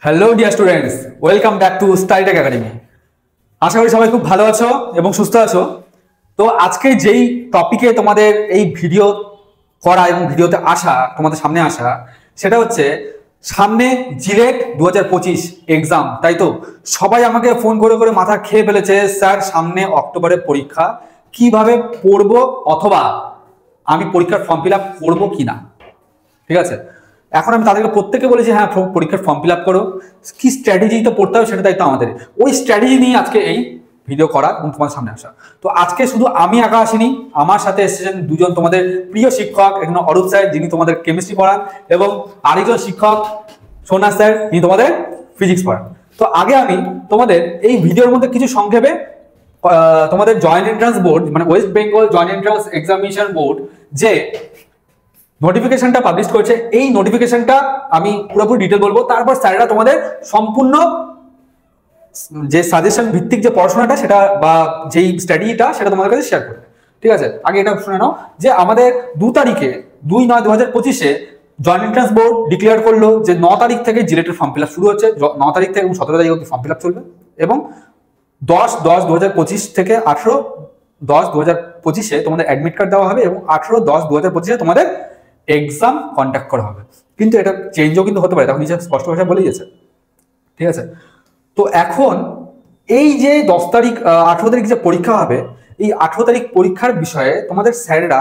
Hello dear students, welcome back to StudyTech academy. আশা করি সবাই খুব ভালো আছো এবং সুস্থ আছো। তো আজকে যেই টপিকে তোমাদের এই ভিডিও করা এবং ভিডিওতে আসা, তোমাদের সামনে আসা, সেটা হচ্ছে সামনে জিলেট 2025 এক্সাম, তাই তো? সবাই আমাকে ফোন করে করে মাথা খেয়ে ফেলেছে, স্যার সামনে অক্টোবরে পরীক্ষা, কিভাবে পড়বো অথবা আমি পরীক্ষার ফর্ম ফিল আপ করবো কিনা। ঠিক আছে, এখন আমি তাদেরকে প্রত্যেকে বলেছি হ্যাঁ পরীক্ষার ফর্ম ফিল আপ করো, কি স্ট্র্যাটেজিটা পড়তে হবে সেটা দায়িত্ব আমাদের। ওই স্ট্র্যাটেজি নিয়ে আজকে এই ভিডিও করা এবং তোমার সামনে আসা। তো আজকে শুধু আমি একা আসিনি, আমার সাথে এসেছেন দুজন তোমাদের প্রিয় শিক্ষক, একজন অরূপ স্যার যিনি তোমাদের কেমিস্ট্রি পড়ান এবং আরেকজন শিক্ষক সোনা স্যার যিনি তোমাদের ফিজিক্স পড়ান। তো আগে আমি তোমাদের এই ভিডিওর মধ্যে কিছু সংক্ষেপে তোমাদের জয়েন্ট এন্ট্রান্স বোর্ড মানে West Bengal joint entrance examination board যে নোটিফিকেশনটা পাবলিশ করেছে, এই নোটিফিকেশনটা আমি পুরোপুরি ডিটেল বলবো, তারপর স্যারেরা তোমাদের সম্পূর্ণ যে সাজেশন ভিত্তিক যে পড়াশোনাটা সেটা বা যেই স্ট্র্যাটেজিটা সেটা তোমাদের কাছে শেয়ার করবে। ঠিক আছে, আগে এটা শুনে নাও যে আমাদের 2 তারিখে 2/9/2025 জয়েন্ট এন্ট্রান্স বোর্ড ডিক্লেয়ার করলো যে 9 তারিখ থেকে জিলেটের ফর্ম ফিল আপ শুরু হচ্ছে। 9 তারিখ থেকে এবং 17 তারিখ অবধি ফর্ম ফিল আপ চলবে এবং 10/10/2025 থেকে 18/10/2025 তোমাদের অ্যাডমিট কার্ড দেওয়া হবে এবং 18/10/2025 তোমাদের এক্সাম কন্ডাক্ট করা হবে। কিন্তু এটা চেঞ্জও কিন্তু হতে পারে, তখন নিচে স্পষ্ট ভাষায় বলে দিয়েছে। ঠিক আছে, তো এখন এই যে 10 তারিখ 18 তারিখ যে পরীক্ষা হবে, এই 18 তারিখ পরীক্ষার বিষয়ে তোমাদের স্যারেরা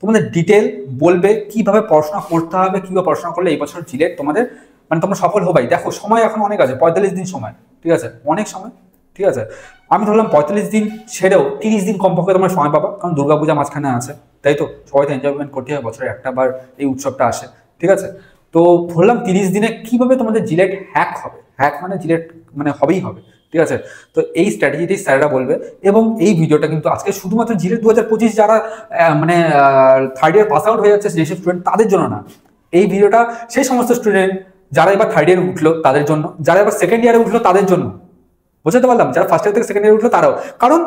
তোমাদের ডিটেল বলবে কিভাবে পড়াশোনা করতে হবে, কিভাবে পড়াশোনা করলে এই বছর জিলেট তোমাদের মানে তোমরা সফল হবাই। দেখো সময় এখন অনেক আছে, 45 দিন সময়। ঠিক আছে, অনেক সময়। ঠিক আছে, আমি ধরলাম 45 দিন ছেড়েও 30 দিন কমপক্ষে তোমার সময় পাবা, কারণ দুর্গাপূজা মাঝখানে আছে, তাই তো? সবাই তো এনজয়মেন্ট করতে হয়, বছরে একটা বার এই উৎসবটা আসে। ঠিক আছে, তো ধরলাম 30 দিনে কিভাবে তোমাদের জিলেট হ্যাক হবে। হ্যাক মানে জিলেট মানে হবেই হবে। ঠিক আছে, তো এই স্ট্র্যাটেজিটি স্যাররা বলবে এবং এই ভিডিওটা কিন্তু আজকে শুধুমাত্র জিলেট 2025 যারা মানে থার্ড ইয়ার পাস আউট হয়ে যাচ্ছে যেসব স্টুডেন্ট তাদের জন্য না, এই ভিডিওটা সেই সমস্ত স্টুডেন্ট যারা এবার থার্ড ইয়ারে উঠলো তাদের জন্য, যারা এবার সেকেন্ড ইয়ারে উঠলো তাদের জন্য। বুঝতে পারলাম, যারা ফার্স্ট ইয়ার থেকে সেকেন্ড ইয়ারে উঠলো তারাও, কারণ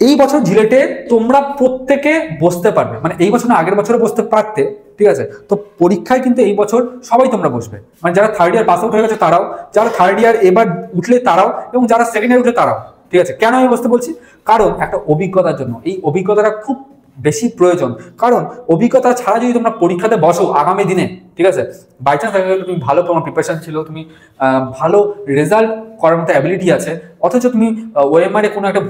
এই বছর জিলেটে তোমরা প্রত্যেকে বসতে পারবে, মানে এই বছর না আগের বছরে বসতে পারতে। ঠিক আছে, তো পরীক্ষায় কিন্তু এই বছর সবাই তোমরা বসবে, মানে যারা থার্ড ইয়ার পাস আউট হয়ে গেছে তারাও, যারা থার্ড ইয়ার এবার উঠলে তারাও এবং যারা সেকেন্ড ইয়ার উঠলে তারাও। ঠিক আছে, কেন আমি বসতে বলছি? কারণ একটা অভিজ্ঞতার জন্য। এই অভিজ্ঞতাটা খুব বেশি প্রয়োজন, কারণ অভিজ্ঞতা ছাড়া যদি তোমরা পরীক্ষাতে বসো আগামী দিনে, ঠিক আছে, বাই চান্স দেখা গেলো তুমি ভালো তোমার প্রিপারেশন ছিল, তুমি ভালো রেজাল্ট করার মতো অ্যাবিলিটি আছে, অথচ তুমি ওএমআরে কোনো একটা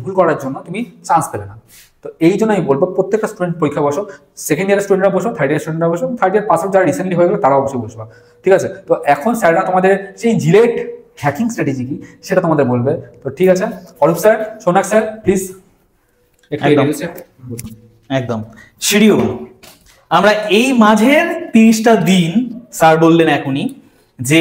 ভুল করার জন্য তুমি চান্স পেলে না। তো এই জন্য আমি বলবো প্রত্যেকটা স্টুডেন্ট পরীক্ষা বসো, সেকেন্ড ইয়ারের স্টুডেন্টরা বসো, থার্ড ইয়ার স্টুডেন্টরা বসো, থার্ড ইয়ার পাস আউট যারা রিসেন্টলি হয়ে গেলো তারা অবশ্যই বসবা। ঠিক আছে, তো এখন স্যাররা তোমাদের সেই জিলেট হ্যাকিং স্ট্র্যাটেজি কি সেটা তোমাদের বলবে। তো ঠিক আছে, Arup sir, Sunak sir, please একদম শিডিউল। আমরা এই মাঝের 30টা দিন স্যার বললেন এখনই যে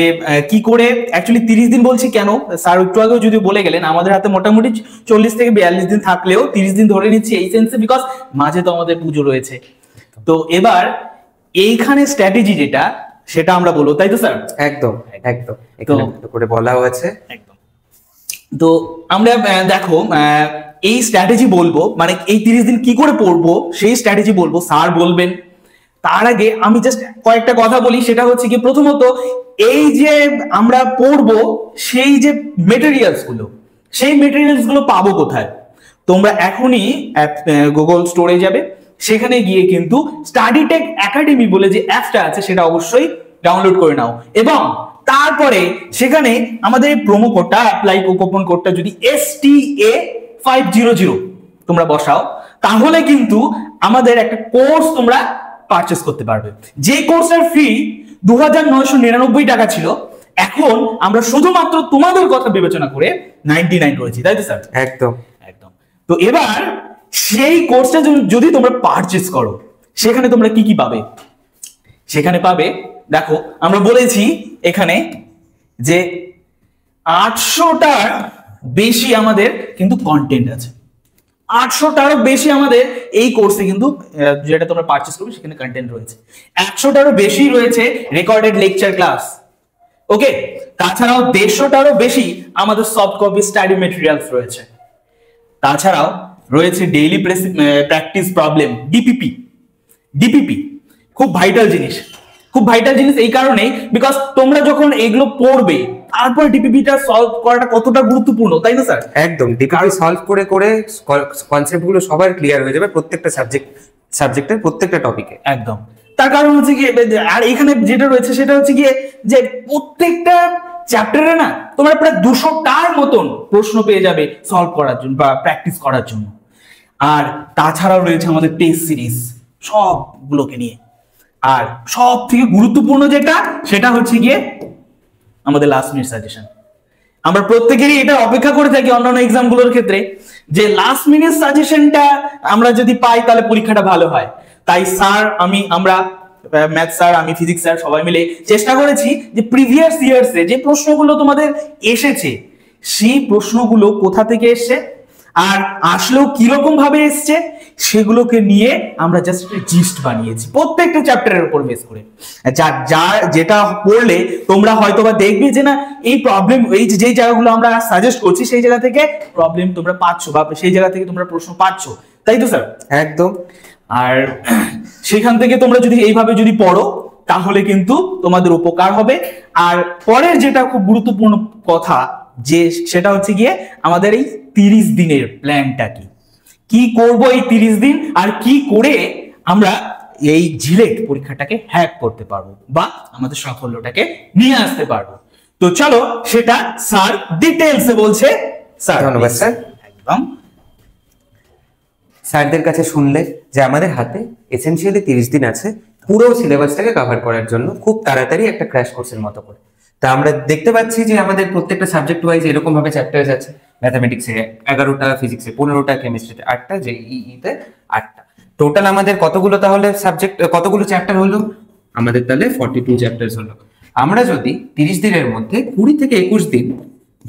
কি করে, অ্যাকচুয়ালি 30 দিন বলছি কেন, স্যার একটু আগেও যদি বলে গেলেন আমাদের হাতে মোটামুটি 40 থেকে 42 দিন থাকলেও 30 দিন ধরে নিচ্ছি এই সেন্সে, বিকজ মাঝে তো আমাদের পুজো রয়েছে। তো এবার এইখানে স্ট্র্যাটেজি যেটা সেটা আমরা বলবো, তাই তো স্যার? একদম একদম এখানে করে বলা হয়েছে। একদম, তো আমরা দেখো এই স্ট্র্যাটেজি বলবো, মানে এই 30 দিন কি করে পড়বো সেই স্ট্র্যাটেজি বলবো, স্যার বলবেন। তার আগে আমি জাস্ট কয়েকটা কথা বলি, সেটা হচ্ছে কি, প্রথমত এই যে আমরা পড়বো সেই যে মেটেরিয়ালস গুলো, সেই মেটেরিয়ালস গুলো পাবো কোথায়? তোমরা এখনই গুগল স্টোরে যাবে, সেখানে গিয়ে কিন্তু স্টাডিটেক একাডেমি বলে যে অ্যাপটা আছে সেটা অবশ্যই ডাউনলোড করে নাও এবং তারপরে সেখানে আমাদের এই প্রোমো কোডটা অ্যাপ্লাই, কুপন কোডটা যদি STA500 তোমরা বসাও, তাহলে কিন্তু আমাদের একটা কোর্স তোমরা পারচেজ করতে পারবে। যে কোর্সের ফি 2999 টাকা ছিল, এখন আমরা শুধুমাত্র তোমাদের কথা বিবেচনা করে 99 করেছি, তাই তো স্যার? একদম একদম। তো এবার সেই কোর্সটা যদি তোমরা পারচেজ করো, সেখানে তোমরা কি কি পাবে? সেখানে পাবে, দেখো আমরা বলেছি এখানে যে 800টার বেশি আমাদের কিন্তু কন্টেন্ট আছে, 800টারও বেশি আমাদের এই কোর্সে কিন্তু যেটা তোমরা পারচেজ করবে সেখানে কন্টেন্ট রয়েছে। 100টারও বেশি রয়েছে রেকর্ডেড লেকচার ক্লাস, ওকে। তাছাড়াও 150টারও বেশি আমাদের সফট কপি স্টাডি মেটেরিয়ালস রয়েছে। তাছাড়াও রয়েছে ডেইলি প্র্যাকটিস প্রবলেম, ডিপিপি খুব ভাইটাল জিনিস। খুব ভাইটাল জিনিস এই কারণেই, বিকজ তোমরা যখন এগুলো পড়বে তারপর ডিপিপিটা সলভ করাটা কতটা গুরুত্বপূর্ণ, তাই না স্যার? একদম, ডিপিপি সলভ করে করে কনসেপ্ট গুলো সবার ক্লিয়ার হয়ে যাবে প্রত্যেকটা সাবজেক্টের প্রত্যেকটা টপিকে। একদম। তার কারণ হচ্ছে কি, আর এখানে যেটা রয়েছে সেটা হচ্ছে গিয়ে যে প্রত্যেকটা চ্যাপ্টারে না তোমরা প্রায় 200টার মতন প্রশ্ন পেয়ে যাবে সলভ করার জন্য বা প্র্যাকটিস করার জন্য। আর তাছাড়াও রয়েছে আমাদের টেস্ট সিরিজ সবগুলোকে নিয়ে। আর সব থেকে গুরুত্বপূর্ণ যেটা সেটা হচ্ছে গিয়ে আমাদের লাস্ট মিনিট সাজেশন। আমরা প্রত্যেকেরই এটা অপেক্ষা করে থাকি অন্যান্য এক্সামগুলোর ক্ষেত্রে, যে লাস্ট মিনিট সাজেশনটা আমরা যদি পাই তাহলে পরীক্ষাটা ভালো হয়। তাই স্যার আমরা ম্যাথ স্যার, আমি ফিজিক্স স্যার সবাই মিলে চেষ্টা করেছি যে প্রিভিয়াস ইয়ার্সে যে প্রশ্নগুলো তোমাদের এসেছে সেই প্রশ্নগুলো কোথা থেকে এসছে আর আসলেও কিরকম ভাবে এসছে সেগুলোকে নিয়ে আমরা জাস্ট জিস্ট বানিয়েছি প্রত্যেকটা চ্যাপ্টারের উপর বেস করে। যেটা পড়লে তোমরা হয়তোবা দেখবে যে না এই প্রবলেম, এই যে জায়গাগুলো আমরা সাজেস্ট করছি সেই জায়গা থেকে প্রবলেম তোমরা পাচ্ছ বা সেই জায়গা থেকে তোমরা প্রশ্ন পাচ্ছ, তাই তো স্যার? একদম। আর সেখান থেকে তোমরা যদি এইভাবে যদি পড়ো তাহলে কিন্তু তোমাদের উপকার হবে। আর পরের যেটা খুব গুরুত্বপূর্ণ কথা যে সেটা হচ্ছে গিয়ে আমাদের এই 30 দিনের প্ল্যানটা কি করব এই 30 দিন, আর কি করে আমরা এই জিলেট পরীক্ষাটাকে হ্যাক করতে পারবো বা আমাদের সাফল্যটাকে নিয়ে আসতে পারবো। তো চলো সেটা স্যার ডিটেইলসে বলছে। স্যার ধন্যবাদ স্যার। একদম। স্যারদের কাছে শুনলে যে আমাদের হাতে এসেনশিয়ালি 30 দিন আছে পুরো সিলেবাসটাকে কভার করার জন্য, খুব তাড়াতাড়ি একটা ক্র্যাশ কোর্সের মতো করে। তা আমরা দেখতে পাচ্ছি যে আমাদের প্রত্যেকটা সাবজেক্ট ওয়াইজ এরকম ভাবে চ্যাপ্টার্স আছে। ম্যাথামেটিক্সে 11টা, ফিজিক্সে 15টা, কেমিস্ট্রিতে 8টা, জেইইতে 8টা। টোটাল আমাদের কতগুলো তাহলে সাবজেক্ট, কতগুলো চ্যাপ্টার হলো? আমাদের তাহলে 42 চ্যাপ্টার্স হলো। আমরা যদি 30 দিনের মধ্যে 20 থেকে 21 দিন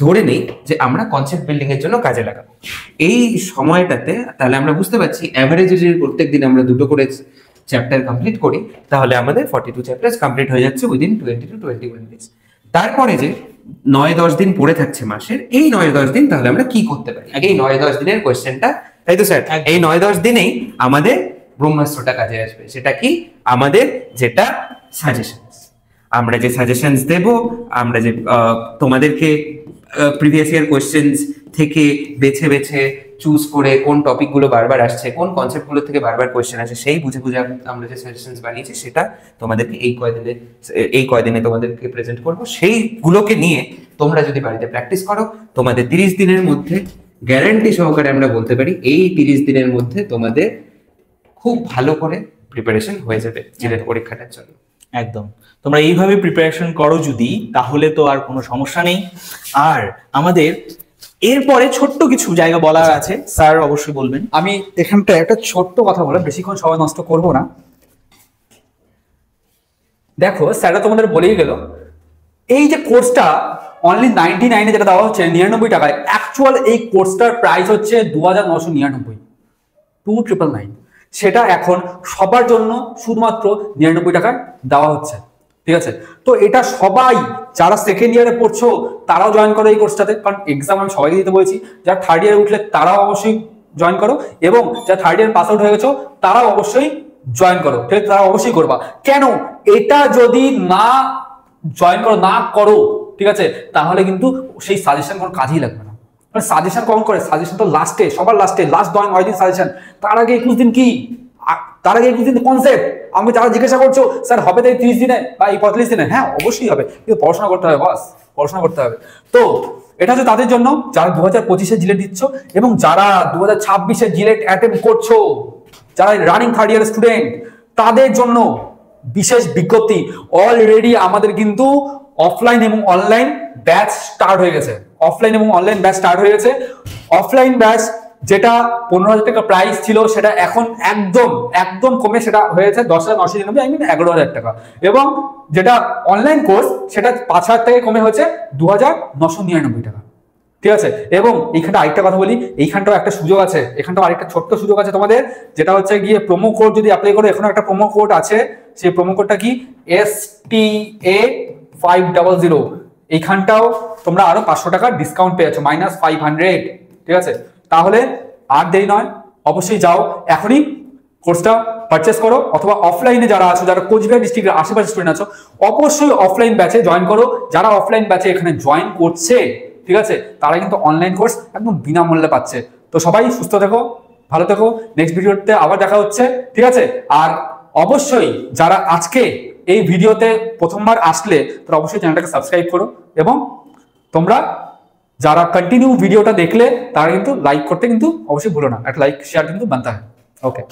ধরে নেই যে আমরা কনসেপ্ট বিল্ডিং এর জন্য কাজে লাগাবো, এই সময়টাতে তাহলে আমরা বুঝতে পারছি অ্যাভারেজ যদি প্রত্যেক দিন আমরা 2টো করে চ্যাপ্টার কমপ্লিট করি তাহলে আমাদের 42 চ্যাপ্টার্স কমপ্লিট হয়ে যাচ্ছে উইদিন 20 to 21 ডেজ। তারপরে যে 9-10 দিন পড়ে থাকছে মাসের, এই 9-10 দিন তাহলে আমরা কি করতে পারি? এই 9-10 দিনের কোয়েশ্চেনটা, তাই তো স্যার? এই 9-10 দিনেই আমাদের ব্রহ্মাস্ত্রটা কাজে আসবে। সেটা কি? আমাদের যেটা সাজেশন, আমরা যে সাজেশনস দেব, আমরা যে তোমাদেরকে প্রিভিয়াস ইয়ার কোয়েশ্চেন্স থেকে বেছে বেছে চুজ করে কোন টপিকগুলো বারবার আসছে, কোন কনসেপ্টগুলো থেকে বারবার কোয়েশ্চেন আসে, সেই বুঝে বুঝে আমরা যে সাজেশনস বানিয়েছি সেটা তোমাদেরকে এই কয়দিনে তোমাদেরকে প্রেজেন্ট করব। সেইগুলোকে নিয়ে তোমরা যদি বাড়িতে প্র্যাকটিস করো, তোমাদের 30 দিনের মধ্যে গ্যারান্টি সহকারে আমরা বলতে পারি এই 30 দিনের মধ্যে তোমাদের খুব ভালো করে প্রিপারেশন হয়ে যাবে জিলেট পরীক্ষাটার জন্য। একদম। তোমরা এইভাবে প্রিপারেশন করো যদি, তাহলে তো আর কোনো সমস্যা নেই। আর আমাদের এরপরে ছোট্ট কিছু জায়গা বলার আছে, স্যার অবশ্যই বলবেন। আমি এখানটা একটা ছোট্ট কথা বলে বেশিক্ষণ সময় নষ্ট করব না। দেখো স্যাররা তোমাদের বলেই গেল এই যে কোর্সটা অনলি 99 যেটা দেওয়া হচ্ছে 99 টাকায়, অ্যাকচুয়াল এই কোর্সটার প্রাইস হচ্ছে 2999, 2999। সেটা এখন সবার জন্য শুধুমাত্র 99 টাকায় দেওয়া হচ্ছে, ঠিক আছে? তো এটা সবাই যারা সেকেন্ড ইয়ারে পড়ছো তারাও জয়েন করো এই কোর্সটাতে, কারণ এক্সাম আমি সবাইকে দিতে বলেছি। যারা থার্ড ইয়ারে উঠলে তারাও অবশ্যই জয়েন করো, এবং যারা থার্ড ইয়ার পাস আউট হয়ে গেছো তারাও অবশ্যই জয়েন করো, ঠিক আছে? তারা অবশ্যই করবা। কেন? এটা যদি না জয়েন করো, ঠিক আছে, তাহলে কিন্তু সেই সাজেশন কোনো কাজেই লাগবে না। সাজেশন কখন করে? সাজেশন তো লাস্টে, সবার লাস্টে, লাস্ট 9 দিন সাজেশন। তার আগে 21 দিন কি? তার আগে 21 দিন কনসেপ্ট। আমাকে যারা জিজ্ঞাসা করছো স্যার হবে তো এই 30 দিনে বা এই 45 দিনে, হ্যাঁ অবশ্যই হবে, কিন্তু পড়াশোনা করতে হবে, বস পড়াশোনা করতে হবে। তো এটা হচ্ছে তাদের জন্য যারা 2025-এ জিলেট দিচ্ছ এবং যারা 2026-এ জিলেট অ্যাটেম্প করছো, যারা রানিং থার্ড ইয়ার স্টুডেন্ট, তাদের জন্য বিশেষ বিজ্ঞপ্তি। অলরেডি আমাদের কিন্তু অফলাইন এবং অনলাইন ব্যাচ স্টার্ট হয়ে গেছে। অফলাইন ব্যাচ যেটা 15,000 টাকা প্রাইস ছিল সেটা এখন একদম কমে সেটা হয়েছে 10,999, 11,000 টাকা। এবং যেটা অনলাইন কোর্স সেটা 5,000 টাকা কমে হয়েছে 2,999 টাকা, ঠিক আছে? এবং এইখানটা আরেকটা কথা বলি, এইখানটাও একটা সুযোগ আছে, এখানটাও আরেকটা ছোট্ট সুযোগ আছে তোমাদের, যেটা হচ্ছে গিয়ে প্রোমো কোড যদি অ্যাপ্লাই করো, এখনো একটা প্রোমো কোড আছে। সেই প্রোমো কোডটা কি? STA500। এইখানটাও তোমরা আরো 500 টাকা ডিসকাউন্ট পেয়েছো, -500, ঠিক আছে? তাহলে আর দেরি নয়, অবশ্যই যাও, এখনই কোর্সটা পারচেস করো, অথবা অফলাইনে যারা আছো, যারা কোচবিহার ডিস্ট্রিক্টের আশেপাশে স্টুডেন্ট আছো, অবশ্যই অফলাইন ব্যাচে জয়েন করো। যারা অফলাইন ব্যাচে এখানে জয়েন করছে, ঠিক আছে, তারা কিন্তু অনলাইন কোর্স একদম বিনামূল্যে পাচ্ছে। তো সবাই সুস্থ থেকো, ভালো থেকো, নেক্সট ভিডিওতে আবার দেখা হচ্ছে, ঠিক আছে। আর অবশ্যই যারা আজকে এই ভিডিওতে প্রথমবার আসলে তারা অবশ্যই চ্যানেলটাকে সাবস্ক্রাইব করো, এবং তোমরা যারা কন্টিনিউ ভিডিওটা দেখলে তারা কিন্তু লাইক করতে কিন্তু অবশ্যই ভুলো না, একটা লাইক শেয়ার কিন্তু বানতে হয়। ওকে।